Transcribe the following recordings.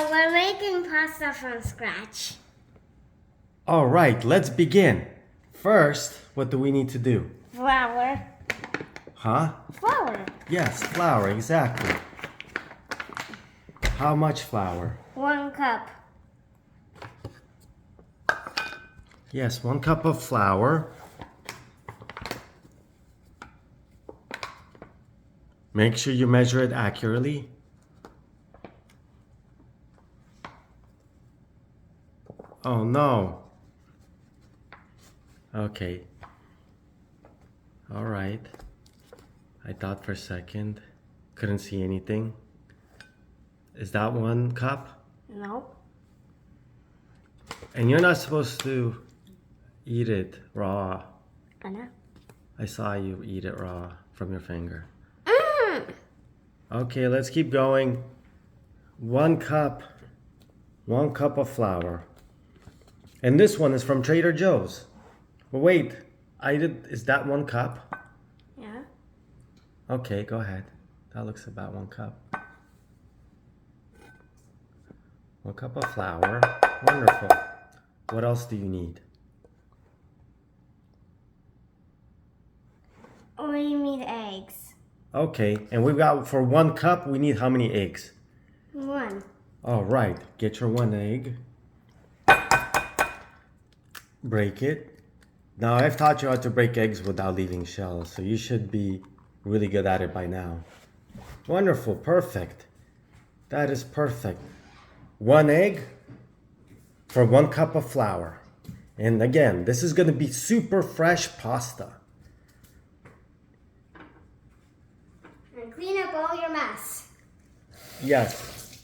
we're making pasta from scratch. All right, let's begin. First, what do we need to do? Flour. Huh? Flour. Yes, flour, exactly. How much flour? 1 cup. Yes, 1 cup of flour. Make sure you measure it accurately. Oh no. Okay. All right. I thought for a second. Couldn't see anything. Is that 1 cup? No. And you're not supposed to eat it raw. I know. I saw you eat it raw from your finger. Mm. Okay, let's keep going. 1 cup. 1 cup of flour. And this one is from Trader Joe's. But wait, is that 1 cup? Yeah. Okay, go ahead. That looks about 1 cup. 1 cup of flour. Wonderful. What else do you need? We need eggs. Okay, and we've got, for 1 cup, we need how many eggs? 1. All right, get your 1 egg. Break it. Now, I've taught you how to break eggs without leaving shells, so you should be really good at it by now. Wonderful, perfect. That is perfect. 1 egg for 1 cup of flour. And again, this is going to be super fresh pasta. And clean up all your mess. Yes.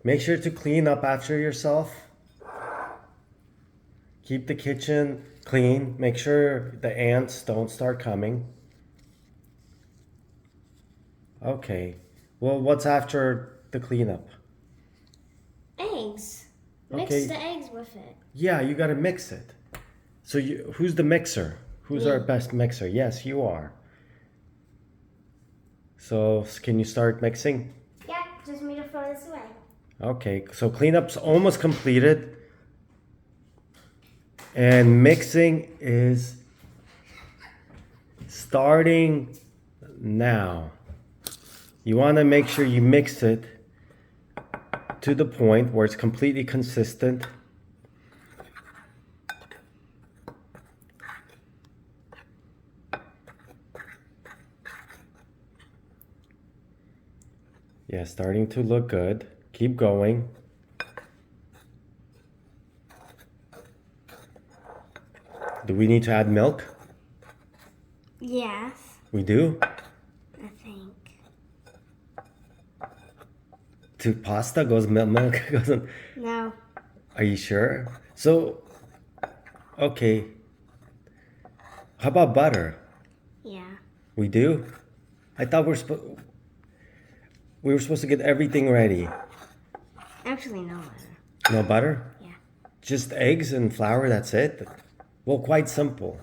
Make sure to clean up after yourself. Keep the kitchen clean. Make sure the ants don't start coming. Okay. Well, what's after the cleanup? Eggs. Mix Okay. the eggs with it. Yeah, you gotta mix it. So who's the mixer? Who's Me. our best mixer? Yes, you are. So can you start mixing? Yeah, just need to throw this away. Okay, so cleanup's almost completed. And mixing is starting now. You want to make sure you mix it to the point where it's completely consistent. Yeah, starting to look good. Keep going. Do we need to add milk? Yes, We do? I think. To pasta goes milk? Goes. No. Are you sure? So, okay. How about butter? Yeah. We do? I thought we were supposed to get everything ready. Actually, no butter. No butter? Yeah. Just eggs and flour, that's it? Well, quite simple.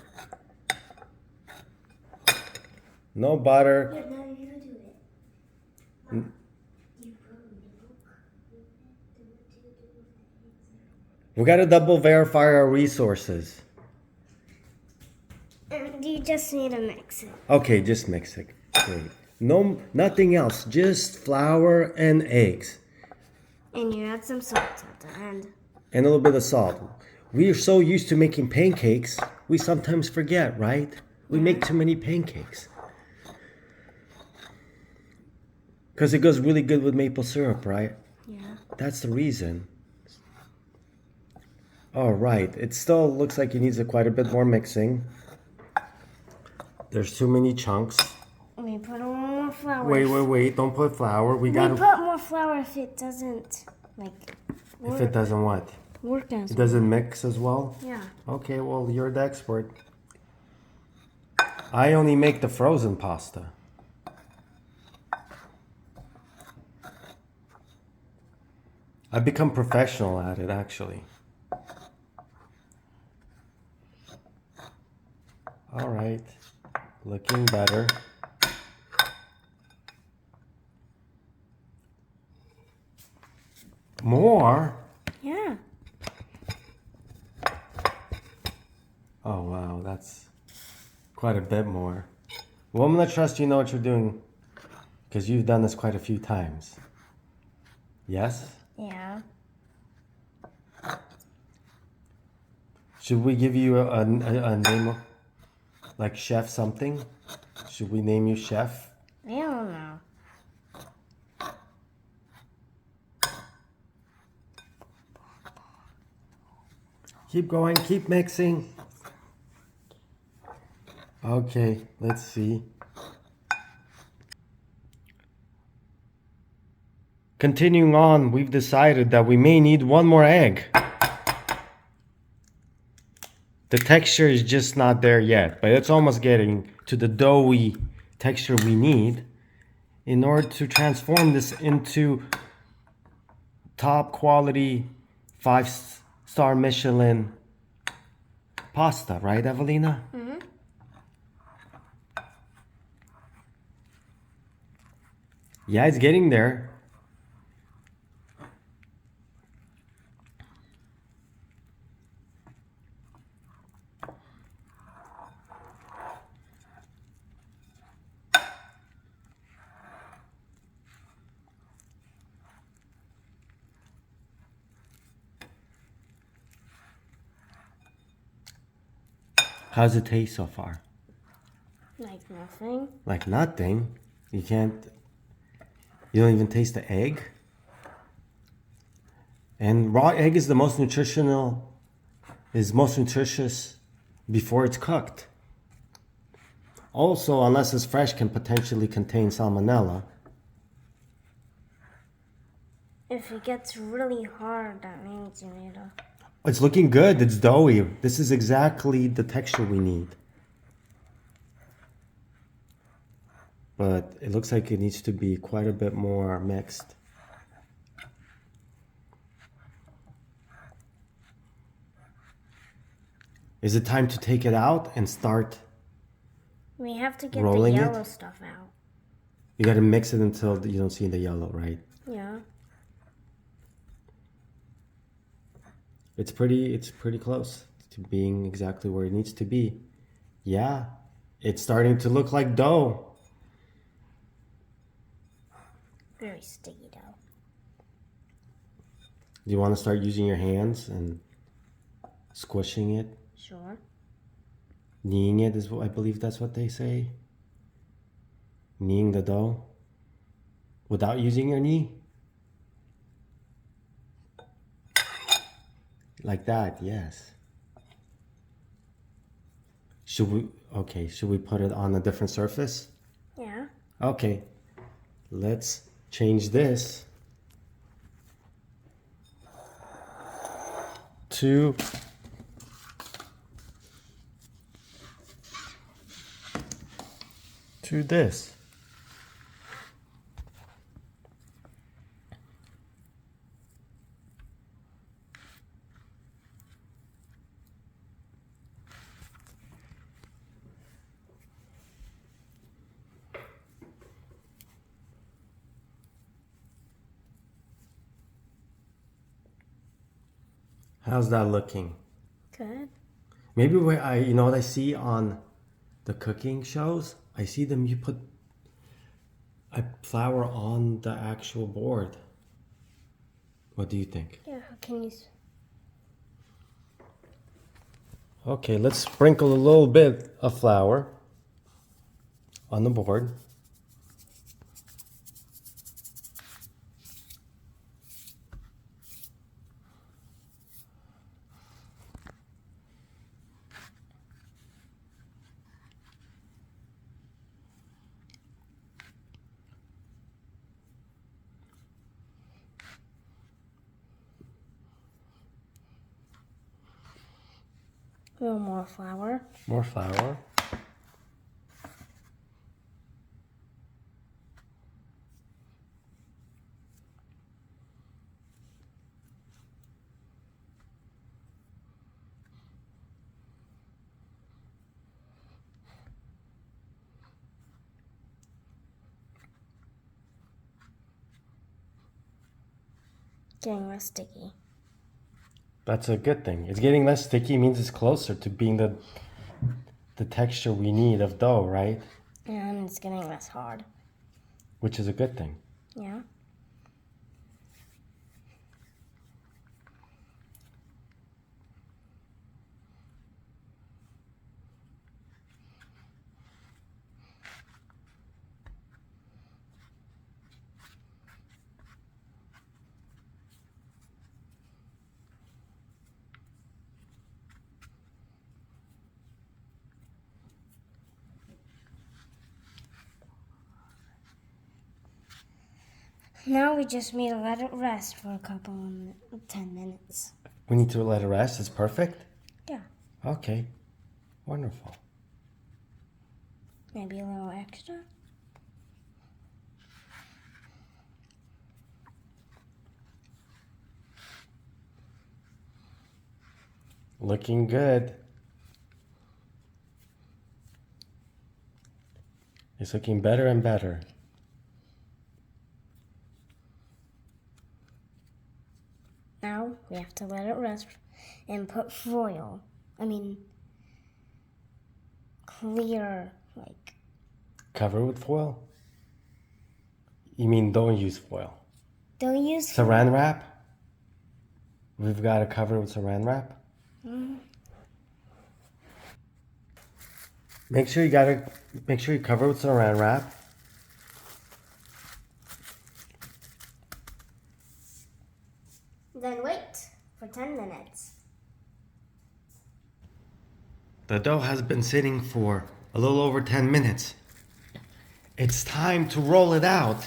No butter. Yeah, no, you do it. We gotta double verify our resources. And you just need to mix it. Okay, just mix it. Great. No, nothing else. Just flour and eggs. And you add some salt at the end. And a little bit of salt. We are so used to making pancakes, we sometimes forget, right? We make too many pancakes. Because it goes really good with maple syrup, right? Yeah. That's the reason. All right. It still looks like it needs quite a bit more mixing. There's too many chunks. We put more flour. Wait. Don't put flour. We We gotta... put more flour if it doesn't, like, If it doesn't what? work as It doesn't mix as well? Yeah. Okay, well, you're the expert. I only make the frozen pasta. I've become professional at it, actually. All right, looking better. More? Yeah. Oh, wow. That's quite a bit more. Well, I'm going to trust you know what you're doing because you've done this quite a few times. Yes? Yeah. Should we give you a name like chef something? Should we name you chef? I don't know. Keep going, keep mixing. Okay, let's see. Continuing on, we've decided that we may need one more egg. The texture is just not there yet, but it's almost getting to the doughy texture we need in order to transform this into top quality 5-star Michelin pasta, right, Evelina? Mm-hmm. Yeah, it's getting there. How's it taste so far? Like nothing. Like nothing. You don't even taste the egg. And raw egg is most nutritious before it's cooked. Also, unless it's fresh, can potentially contain salmonella. If it gets really hard, that means you need a... It's looking good. It's doughy. This is exactly the texture we need. But it looks like it needs to be quite a bit more mixed. Is it time to take it out and start We have to get rolling the it? yellow stuff out. You got to mix it until you don't see the yellow, right? Yeah. It's pretty close to being exactly where it needs to be. Yeah, it's starting to look like dough. Very sticky dough. Do you want to start using your hands and squishing it? Sure. Kneading it is what I believe that's what they say. Kneading the dough without using your knee. Like that, yes. Should we put it on a different surface? Yeah. Okay. Let's change this to this. How's that looking? Good. Maybe you know what I see on the cooking shows? I see them, you put a flour on the actual board. What do you think? Yeah, how can you... Okay, let's sprinkle a little bit of flour on the board. A little more flour. More flour. Getting less sticky. That's a good thing. It's getting less sticky means it's closer to being the texture we need of dough, right? And it's getting less hard. Which is a good thing. Yeah. Now we just need to let it rest for a couple of 10 minutes. We need to let it rest. It's perfect? Yeah. Okay. Wonderful. Maybe a little extra. Looking good. It's looking better and better. Now we have to let it rest and put foil. Clear, like. Cover with foil? You mean don't use foil? Don't use Saran wrap? We've got to cover it with saran wrap? Mm-hmm. Make sure you cover it with saran wrap. Then wait for 10 minutes. The dough has been sitting for a little over 10 minutes. It's time to roll it out.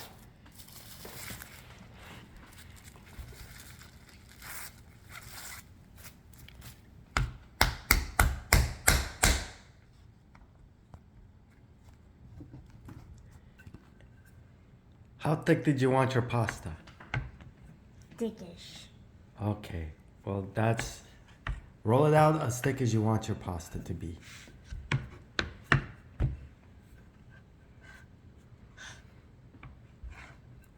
How thick did you want your pasta? Thickish. Okay, well roll it out as thick as you want your pasta to be.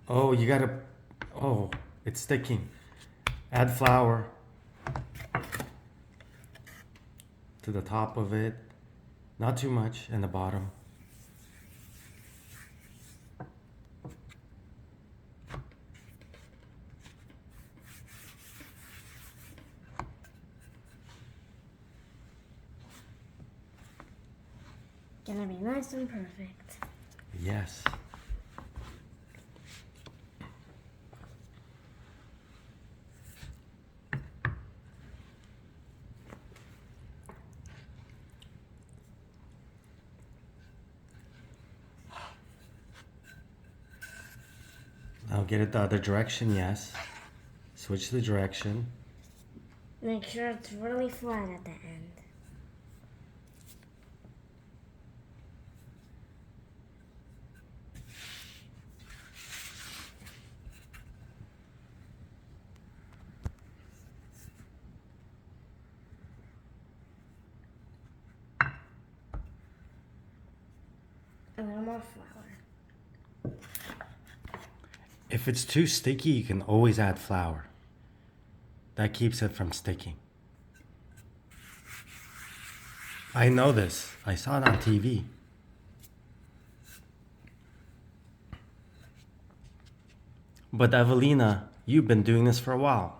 Oh, it's sticking. Add flour to the top of it. Not too much, and the bottom. Gonna be nice and perfect. Yes. Now get it the other direction, yes. Switch the direction. Make sure it's really flat at the end. A little more flour. If it's too sticky, you can always add flour. That keeps it from sticking. I know this. I saw it on TV. But Evelina, you've been doing this for a while.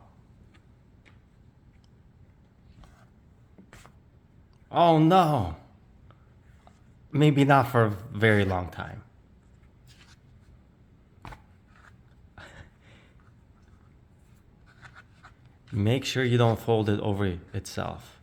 Oh no. Maybe not for a very long time. Make sure you don't fold it over itself.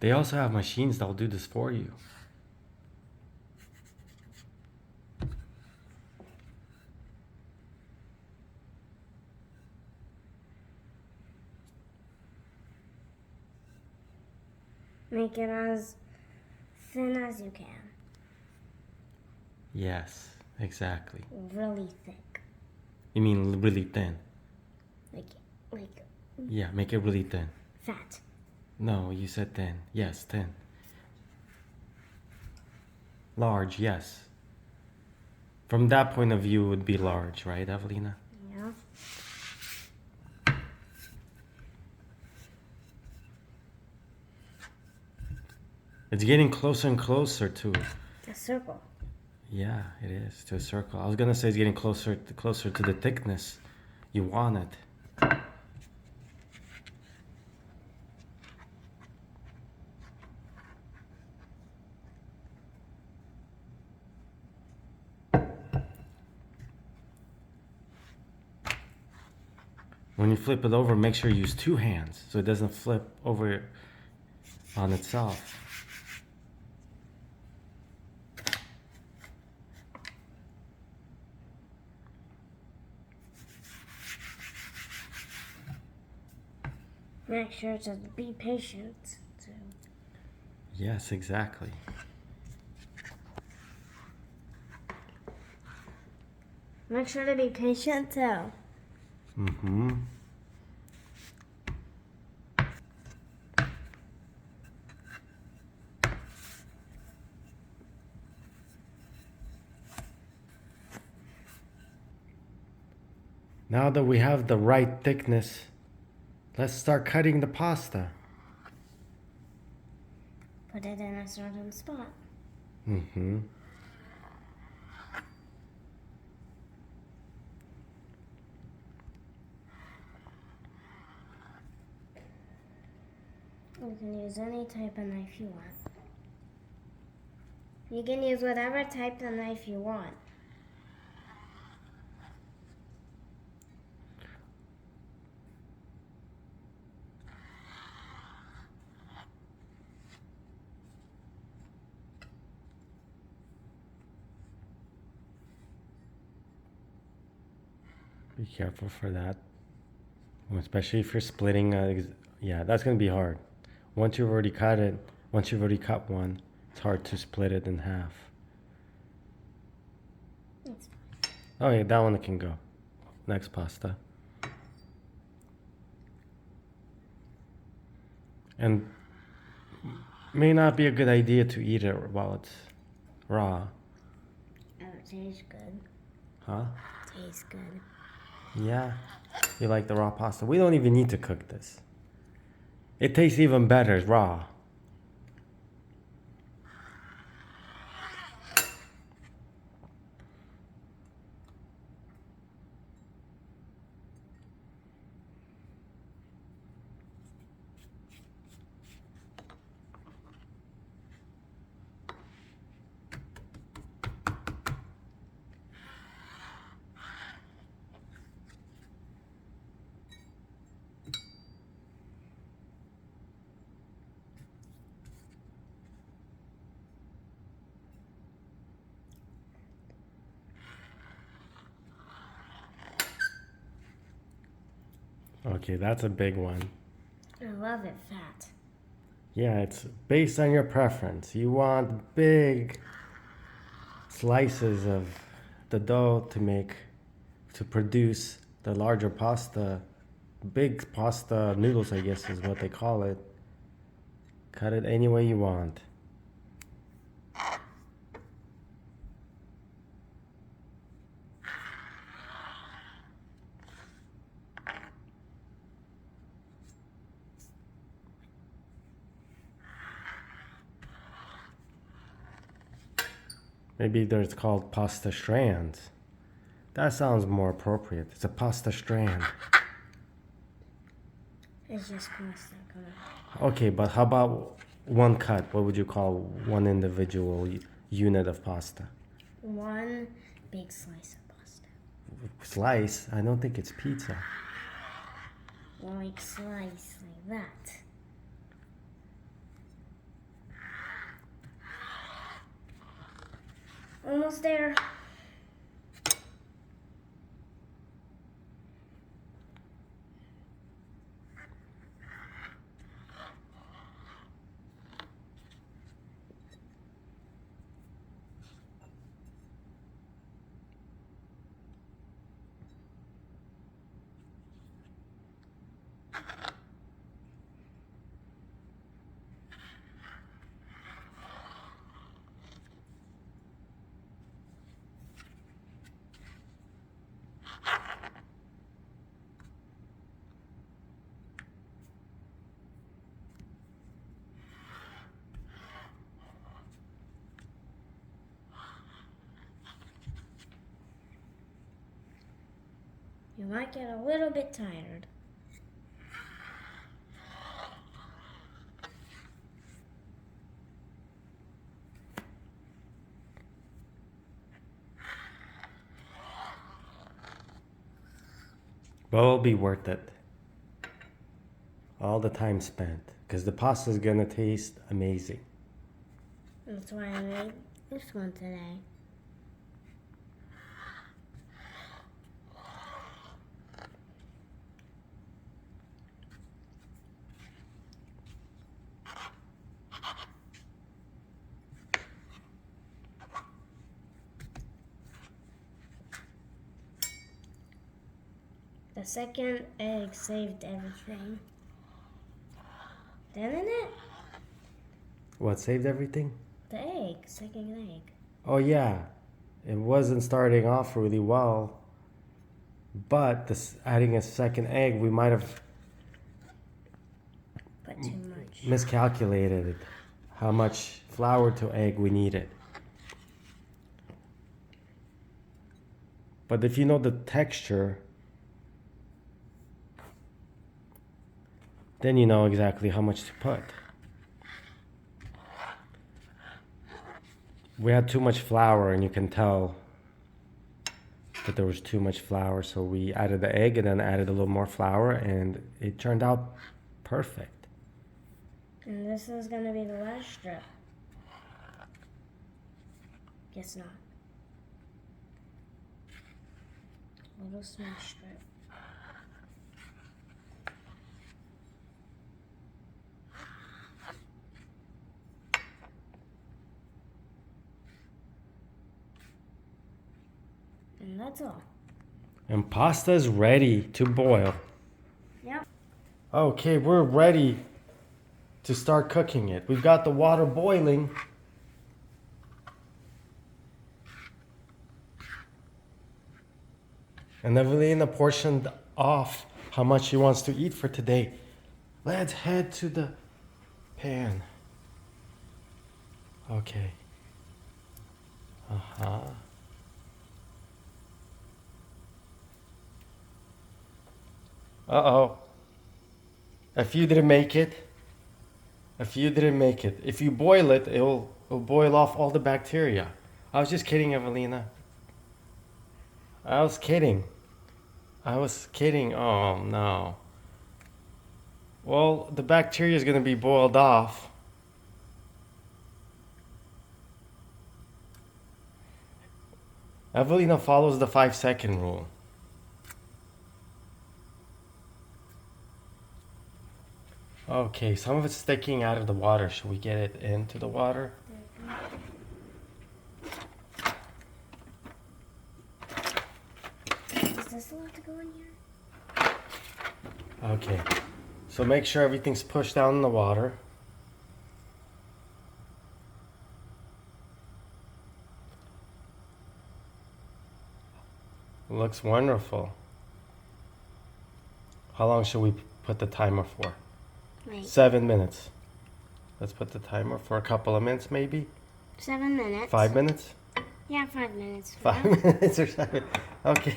They also have machines that will do this for you. Make it as thin as you can. Yes, exactly. Really thick. You mean really thin? Like Yeah, make it really thin. fat. No, you said thin. Yes, thin. Large, yes. From that point of view, it would be large, right, Evelina? Yeah. It's getting closer and closer to, A circle. yeah, it is, to a circle. I was gonna say it's getting closer to the thickness you want it. When you flip it over, make sure you use two hands so it doesn't flip over on itself. Make sure to be patient too. Yes, exactly. Make sure to be patient too. Mm-hmm. Now that we have the right thickness, let's start cutting the pasta. Put it in a certain spot. Mm-hmm. You can use any type of knife you want. You can use whatever type of knife you want. Be careful for that. Especially if you're splitting, yeah, that's gonna be hard. Once you've already cut it, once you've already cut one, it's hard to split it in half. It's fine. Oh yeah, that one can go. Next pasta. And may not be a good idea to eat it while it's raw. Oh, it tastes good. Huh? Tastes good. Yeah. You like the raw pasta? We don't even need to cook this. It tastes even better raw. Okay, that's a big one. I love it fat. Yeah, it's based on your preference. You want big slices of the dough to produce the larger pasta. Big pasta noodles, I guess is what they call it. Cut it any way you want. Maybe there's called pasta strands. That sounds more appropriate. It's a pasta strand. It's just pasta color. Okay, but how about one cut? What would you call one individual unit of pasta? One big slice of pasta. Slice? I don't think it's pizza. Like slice like that. Almost there. might get a little bit tired. But it'll be worth it. All the time spent. Because the pasta is going to taste amazing. That's why I made this one today. The second egg saved everything. Didn't it? What saved everything? The egg, second egg. Oh, yeah. It wasn't starting off really well. But adding a second egg, we might have Put too much. miscalculated how much flour to egg we needed. But if you know the texture, then you know exactly how much to put. We had too much flour, and you can tell that there was too much flour, so we added the egg and then added a little more flour, and it turned out perfect. And this is gonna be the last strip. Guess not. Little smash strip. And that's all. And pasta is ready to boil. Yep. Okay, we're ready to start cooking it. We've got the water boiling. And Evelina portioned off how much she wants to eat for today. Let's head to the pan. Okay. Uh-huh. Uh-oh. A few didn't make it. A few didn't make it. If you boil it, it'll boil off all the bacteria. I was just kidding, Evelina. I was kidding. Oh, no. Well, the bacteria is going to be boiled off. Evelina follows the 5-second rule. Okay, some of it's sticking out of the water. Should we get it into the water? Is this allowed to go in here? Okay, so make sure everything's pushed down in the water. Looks wonderful. How long should we put the timer for? Wait. 7 minutes. Let's put the timer for a couple of minutes, maybe. 7 minutes. 5 minutes? Yeah, 5 minutes. 5 minutes or 7. Okay.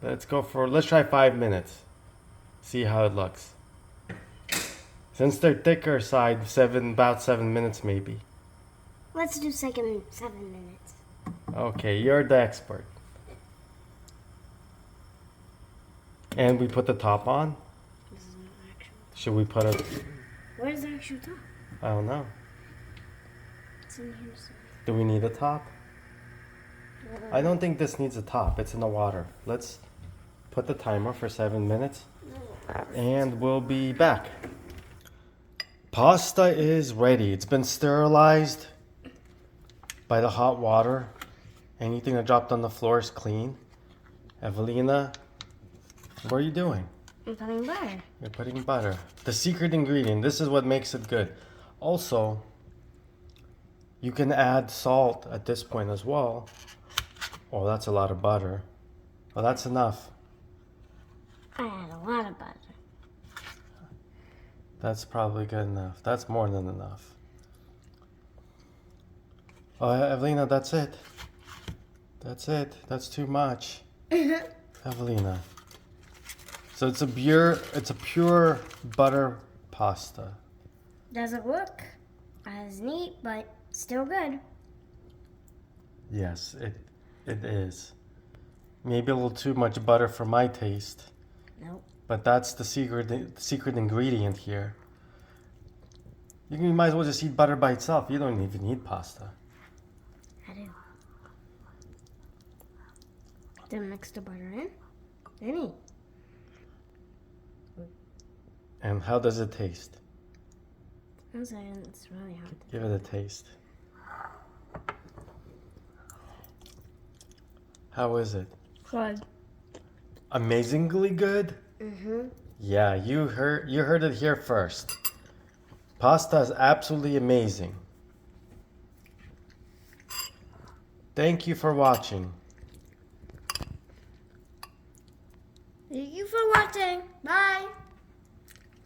Let's try 5 minutes. See how it looks. Since they're thicker side, about 7 minutes maybe. Let's do 7 minutes. Okay, you're the expert. And we put the top on? This is not actual. Should we put it? Where's the actual top? I don't know. It's in here somewhere. Do we need a top? I don't think this needs a top. It's in the water. Let's put the timer for 7 minutes. And we'll be back. Pasta is ready. It's been sterilized by the hot water. Anything that dropped on the floor is clean. Evelina, what are you doing? I'm putting butter. You're putting butter. The secret ingredient. This is what makes it good. Also, you can add salt at this point as well. Oh, that's a lot of butter. Oh, that's enough. I add a lot of butter. That's probably good enough. That's more than enough. Oh, Evelina, that's it. That's it. That's too much. Evelina. So it's a pure butter pasta. Doesn't look as neat, but still good. Yes, it is. Maybe a little too much butter for my taste. Nope. But that's the secret ingredient here. You might as well just eat butter by itself. You don't even need pasta. I do. Then mix the butter in. Then eat. And how does it taste? I'm saying it's really hard. Give it a taste. How is it? Good. Amazingly good? Mm-hmm. Yeah, you heard it here first. Pasta is absolutely amazing. Thank you for watching. Thank you for watching. Bye.